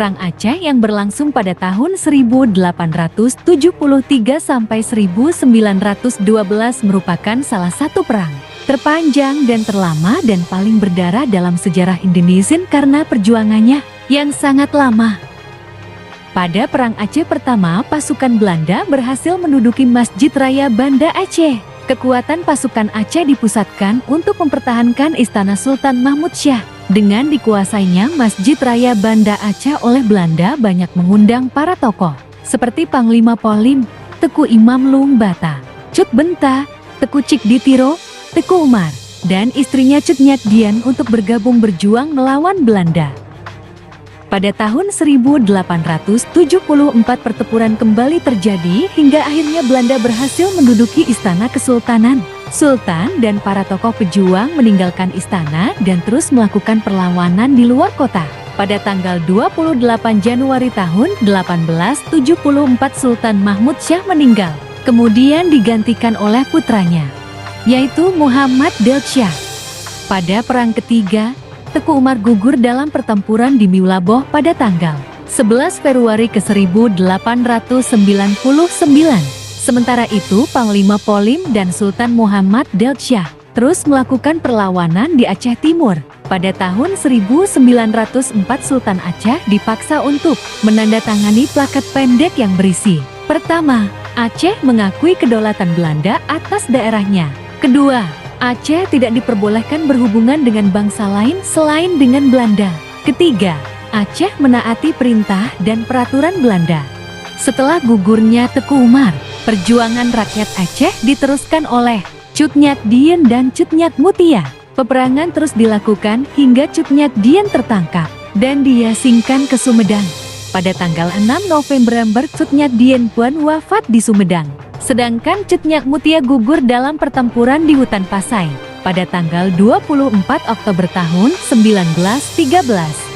Perang Aceh yang berlangsung pada tahun 1873 sampai 1912 merupakan salah satu perang terpanjang dan terlama dan paling berdarah dalam sejarah Indonesia karena perjuangannya yang sangat lama. Pada Perang Aceh pertama, pasukan Belanda berhasil menduduki Masjid Raya Banda Aceh. Kekuatan pasukan Aceh dipusatkan untuk mempertahankan Istana Sultan Mahmud Syah. Dengan dikuasainya Masjid Raya Banda Aceh oleh Belanda, banyak mengundang para tokoh seperti Panglima Polim, Teku Imam Lung Bata, Cut Benta, Teku Cik Ditiro, Teku Umar, dan istrinya Cut Nyak Dien untuk bergabung berjuang melawan Belanda. Pada tahun 1874 pertempuran kembali terjadi hingga akhirnya Belanda berhasil menduduki Istana Kesultanan. Sultan dan para tokoh pejuang meninggalkan istana dan terus melakukan perlawanan di luar kota. Pada tanggal 28 Januari tahun 1874 Sultan Mahmud Syah meninggal, kemudian digantikan oleh putranya, yaitu Muhammad Delc Shah. Pada perang ketiga, Teku Umar gugur dalam pertempuran di Miulaboh pada tanggal 11 Februari ke 1899. Sementara itu, Panglima Polim dan Sultan Muhammad Delc Shah terus melakukan perlawanan di Aceh Timur. Pada tahun 1904 Sultan Aceh dipaksa untuk menandatangani plakat pendek yang berisi: pertama, Aceh mengakui kedaulatan Belanda atas daerahnya. Kedua, Aceh tidak diperbolehkan berhubungan dengan bangsa lain selain dengan Belanda. Ketiga, Aceh menaati perintah dan peraturan Belanda. Setelah gugurnya Teku Umar, perjuangan rakyat Aceh diteruskan oleh Cut Nyak Dien dan Cut Nyak Mutia. Peperangan terus dilakukan hingga Cut Nyak Dien tertangkap dan diasingkan ke Sumedang. Pada tanggal 6 November Cut Nyak Dien pun wafat di Sumedang. Sedangkan Cut Nyak Mutia gugur dalam pertempuran di Hutan Pasai pada tanggal 24 Oktober tahun 1913.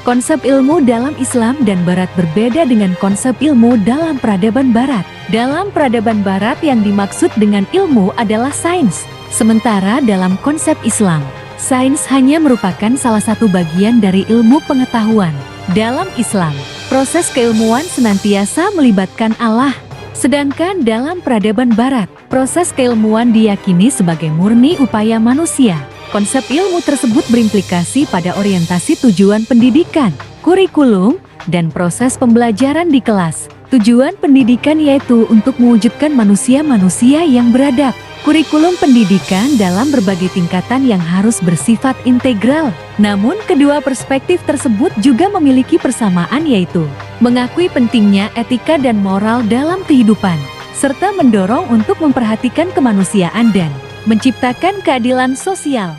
Konsep ilmu dalam Islam dan Barat berbeda dengan konsep ilmu dalam peradaban Barat. Dalam peradaban Barat yang dimaksud dengan ilmu adalah sains. Sementara dalam konsep Islam, sains hanya merupakan salah satu bagian dari ilmu pengetahuan. Dalam Islam, proses keilmuan senantiasa melibatkan Allah. Sedangkan dalam peradaban Barat, proses keilmuan diyakini sebagai murni upaya manusia. Konsep ilmu tersebut berimplikasi pada orientasi tujuan pendidikan, kurikulum, dan proses pembelajaran di kelas. Tujuan pendidikan yaitu untuk mewujudkan manusia-manusia yang beradab. Kurikulum pendidikan dalam berbagai tingkatan yang harus bersifat integral. Namun kedua perspektif tersebut juga memiliki persamaan, yaitu mengakui pentingnya etika dan moral dalam kehidupan, serta mendorong untuk memperhatikan kemanusiaan dan menciptakan keadilan sosial.